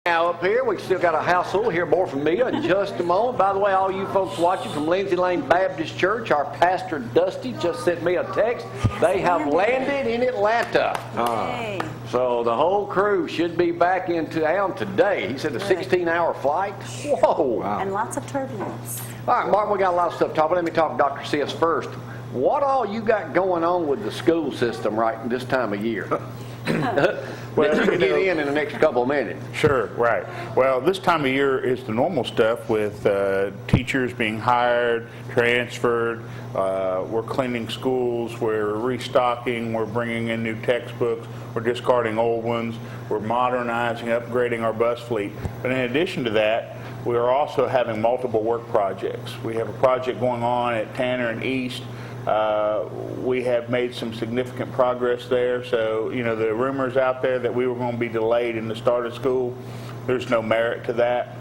Now up here, we still got a household here, more from Mia in just a moment. By the way, all you folks watching from Lindsay Lane Baptist Church, our pastor Dusty just sent me a text. They have landed in Atlanta. Hey. So the whole crew should be back in town today. He said a 16-hour flight. Whoa. Wow. And lots of turbulence. All right, Mark, we got a lot of stuff to talk about. Let me talk to Dr. Sisk first. What all you got going on with the school system right this time of year? Well, you can get in the next couple of minutes. Sure, right. Well, this time of year is the normal stuff with teachers being hired, transferred. We're cleaning schools. We're restocking. We're bringing in new textbooks. We're discarding old ones. We're modernizing, upgrading our bus fleet. But in addition to that, we're also having multiple work projects. We have a project going on at Tanner and East. We have made some significant progress there. So, you know, the rumors out there that we were going to be delayed in the start of school, there's no merit to that.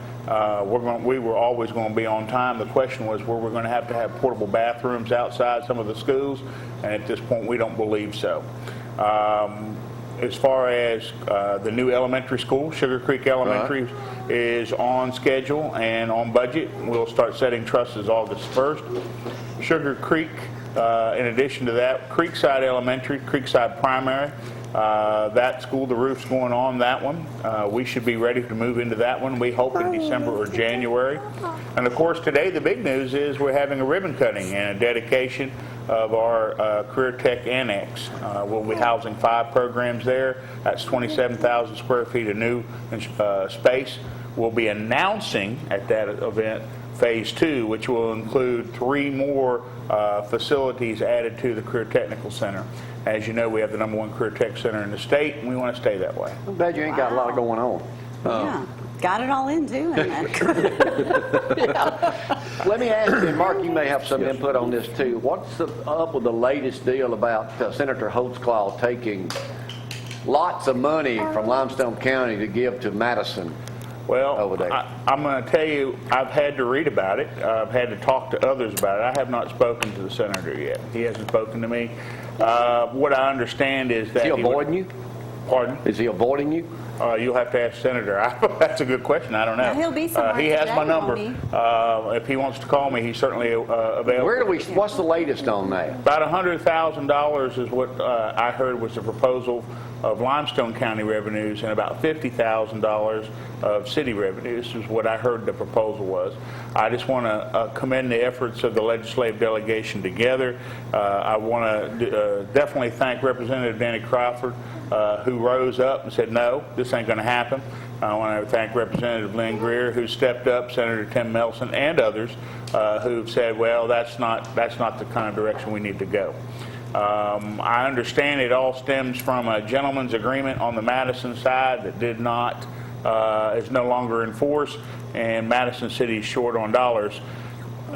We were always going to be on time. The question was, were we going to have portable bathrooms outside some of the schools? And at this point, we don't believe so. As far as the new elementary school, Sugar Creek Elementary is on schedule and on budget. We'll start setting trusses August 1st. Sugar Creek, in addition to that, Creekside Elementary, Creekside Primary, that school, the roof's going on that one. We should be ready to move into that one, we hope in December or January. And of course today the big news is we're having a ribbon cutting and a dedication of our Career Tech Annex. We'll be housing 5 programs there. That's 27,000 square feet of new space. We'll be announcing at that event Phase 2, which will include 3 more facilities added to the Career Technical Center. As you know, we have the #1 Career Tech Center in the state, and we want to stay that way. I'm glad you ain't got a lot going on. Yeah. Got it all in, too. Let me ask you, and Mark, you may have some input on this too. What's up with the latest deal about Senator Holtzclaw taking lots of money from Limestone County to give to Madison? Well, over there? I'm going to tell you, I've had to read about it. I've had to talk to others about it. I have not spoken to the senator yet. He hasn't spoken to me. What I understand is that Is he avoiding you? Pardon? Is he avoiding you? You'll have to ask Senator. That's a good question. I don't know. Now, he'll be somewhere he has today, my number. won't If he wants to call me, he's certainly available. What's the latest on that? About $100,000 is what I heard was the proposal of Limestone County revenues, and about $50,000 of city revenues is what I heard the proposal was. I just want to commend the efforts of the legislative delegation together. I want to definitely thank Representative Danny Crawford, who rose up and said, no, this ain't going to happen. I want to thank Representative Lynn Greer, who stepped up, Senator Tim Melson, and others who've said, well, that's not the kind of direction we need to go. I understand it all stems from a gentleman's agreement on the Madison side that is no longer in force, and Madison City is short on dollars.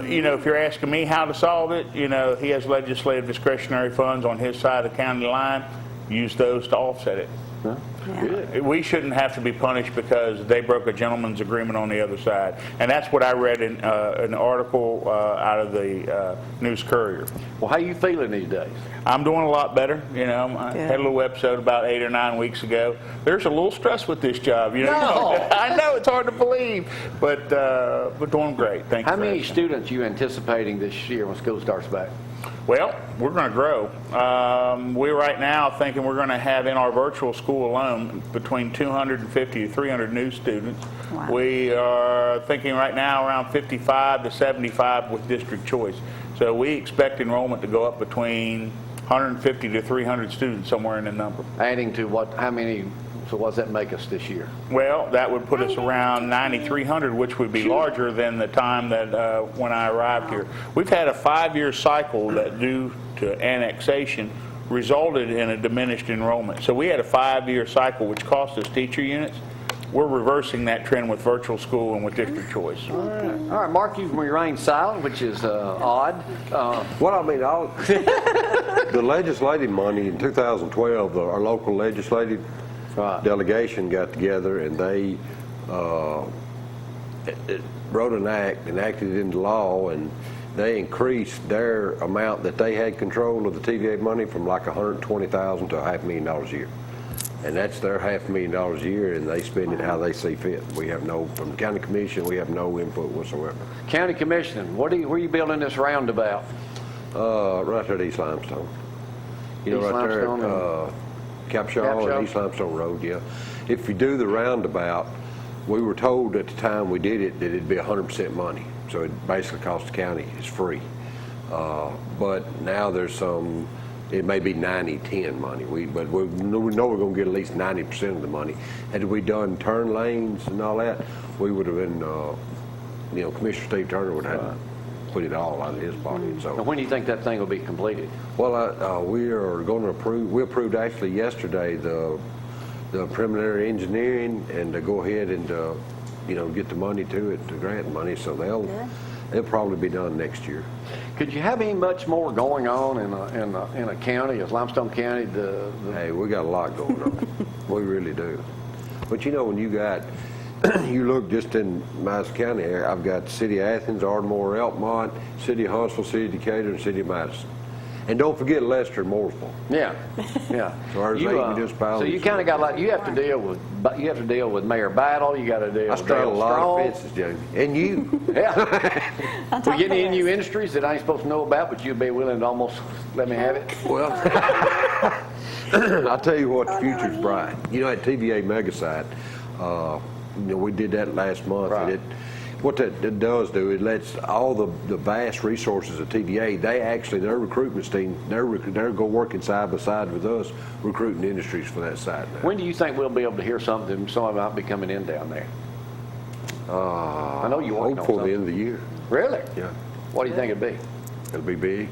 You know, if you're asking me how to solve it, you know, he has legislative discretionary funds on his side of the county line. Use those to offset it. Huh? Yeah. We shouldn't have to be punished because they broke a gentleman's agreement on the other side. And that's what I read in an article out of the News Courier. Well, how you feeling these days? I'm doing a lot better. You know, I had a little episode about 8 or 9 weeks ago. There's a little stress with this job. You know, No. I know it's hard to believe, but doing great. Thank you. How many students are you anticipating this year when school starts back? Well, we're going to grow. We're right now thinking we're going to have in our virtual school alone between 250 to 300 new students. Wow. We are thinking right now around 55 to 75 with district choice. So we expect enrollment to go up between 150 to 300 students, somewhere in the number. Adding to what? How many? So what does that make us this year? Well, that would put us around 9,300, which would be larger than the time that when I arrived here. We've had a 5-year cycle that, due to annexation, resulted in a diminished enrollment. So we had a 5-year cycle, which cost us teacher units. We're reversing that trend with virtual school and with district choice. All right, Mark, you've remained silent, which is odd. Well, I mean, the legislative money in 2012, our local legislative delegation got together and they wrote an act, enacted it into law, and they increased their amount that they had control of the TVA money from like $120,000 to $500,000 a year. And that's their $500,000 a year, and they spend it how they see fit. We have no, from the county commission, we have no input whatsoever. County Commission, where are you building this roundabout? Right there at East Limestone. You know, East right there Limestone at Capshaw and East Limestone Road, yeah. If you do the roundabout, we were told at the time we did it that it'd be 100% money. So it basically costs the county, it's free. But now there's some, it may be 90-10 money. But we know we're going to get at least 90% of the money. Had we done turn lanes and all that, we would have been, Commissioner Steve Turner would have put it all out of his pocket. So Now, when do you think that thing will be completed? well, we are going to approve. We approved actually yesterday the preliminary engineering and to go ahead and get the money to it, the grant money. So they'll probably be done next year. Could you have any much more going on in a county as Limestone County? Hey, we got a lot going on. We really do. But when you got, you look just in Madison County area, I've got the City of Athens, Ardmore, Elkmont, City of Huntsville, City of Decatur, and City of Madison. And don't forget Lester and Mooresville. Yeah. So there's 8 municipalities. So you kind of got you have to deal with Mayor Battle. You got to deal I with straddle a Dale lot Strong. of fences, Jamie. And you. Yeah. We get any new industries that I ain't supposed to know about, but you'd be willing to almost let me have it? Well, I'll tell you what, the future's bright. At TVA Mega Site, we did that last month. Right. And what that does do, it lets all the vast resources of TVA, their recruitment team, they're go working side by side with us, recruiting industries for that site now. When do you think we'll be able to hear something? Somebody might be coming in down there. I know you're working on Hopefully something. the end of the year. Really? Yeah. What do you think it'd be? It'll be big.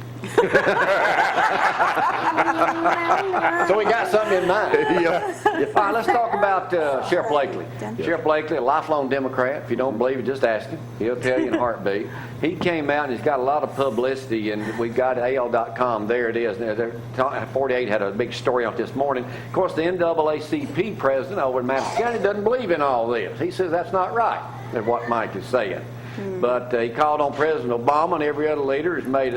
So we got something in mind. Yeah. All right, let's talk about Sheriff Blakely. Sheriff Blakely, a lifelong Democrat. If you don't believe it, just ask him. He'll tell you in a heartbeat. He came out and he's got a lot of publicity, and we've got AL.com. There it is. 48 had a big story on it this morning. Of course, the NAACP president over in Madison County doesn't believe in all this. He says that's not right, is what Mike is saying. But he called on President Obama and every other leader has made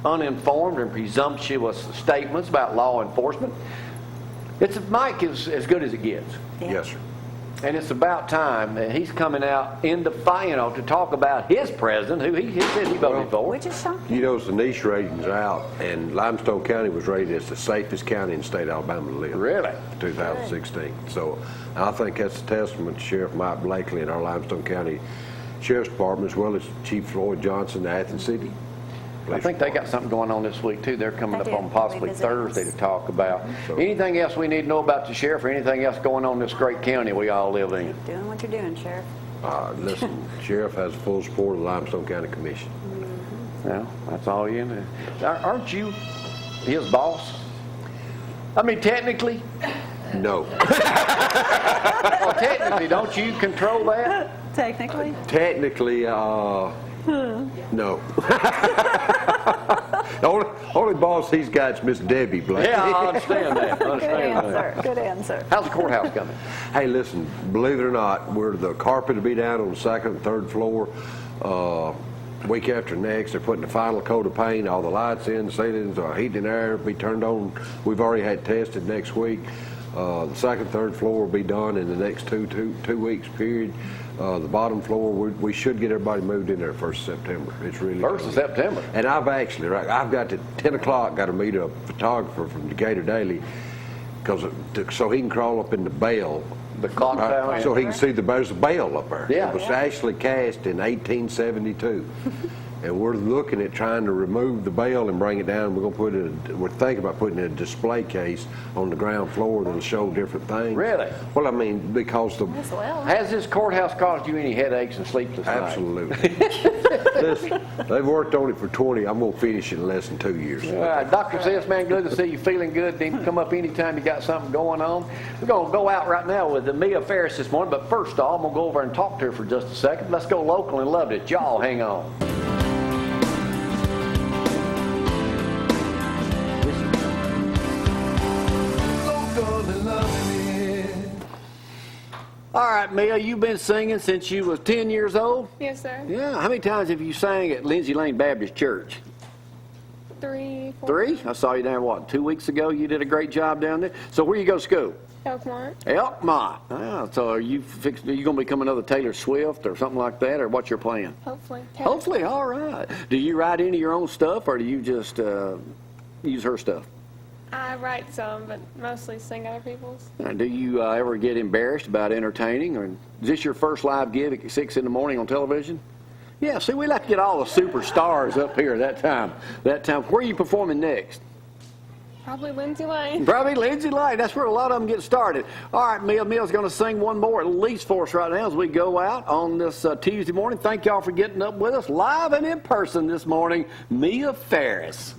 uninformed and presumptuous statements about law enforcement. Mike is as good as it gets. Yeah. Yes, sir. And it's about time that he's coming out in the to talk about his president, who he said he voted for. Which is shocking. The niche ratings are out, and Limestone County was rated as the safest county in the state of Alabama to live. Really? 2016. So I think that's a testament to Sheriff Mike Blakely and our Limestone County Sheriff's Department, as well as Chief Floyd Johnson, the Athens City. I think they got something going on this week, too. They're coming They up do. on possibly They visit Thursday us. to talk about. So- Anything else we need to know about the sheriff or anything else going on in this great county we all live in? Doing what you're doing, Sheriff. Listen, Sheriff has full support of the Limestone County Commission. Well, that's all you know. Aren't you his boss? I mean, technically. No. Well, technically, don't you control that? Technically. Technically, no. The only boss he's got is Miss Debbie Blakely. Yeah, I understand that. I Good understand that. answer. Good answer. How's the courthouse coming? Hey, listen, believe it or not, the carpet will be down on the second and third floor week after next. They're putting the final coat of paint, all the lights in, the ceilings, heat and air will be turned on. We've already had tested next week. The second, third floor will be done in the next two weeks period. The bottom floor, we should get everybody moved in there 1st of September. It's really 1st of September. And I've got to 10 o'clock, got to meet a photographer from Decatur Daily, so he can crawl up in the bale. The clock tower. So he can see there's a bale up there. Yeah. It was actually cast in 1872. And we're looking at trying to remove the bale and bring it down. We're thinking about putting a display case on the ground floor that'll show different things. Really? Well, I mean, because As well. Has this courthouse caused you any headaches and sleepless nights? absolutely. Listen, they've worked on it for 20. I'm going to finish it in less than 2 years. All right, Dr. Sisk, man, good to see you feeling good. Then you can come up anytime you got something going on. We're going to go out right now with Mia Farris this morning, but first off, I'm going to go over and talk to her for just a second. Let's go local and love it. Y'all hang on. All right, Mia, you've been singing since you was 10 years old? Yes, sir. Yeah. How many times have you sang at Lindsay Lane Baptist Church? 3, 4. 3? I saw you down, what, 2 weeks ago? You did a great job down there. So where you go to school? Elkmont. Elkmont. So are you going to become another Taylor Swift or something like that, or what's your plan? Hopefully. Hopefully, all right. Do you write any of your own stuff, or do you just use her stuff? I write some, but mostly sing other people's. Do you ever get embarrassed about entertaining, or is this your first live gig at 6 in the morning on television? Yeah, see, we like to get all the superstars up here that time. Where are you performing next? Probably Lindsay Lane. Probably Lindsay Lane. That's where a lot of them get started. All right, Mia's going to sing one more at least for us right now as we go out on this Tuesday morning. Thank y'all for getting up with us live and in person this morning. Mia Farris.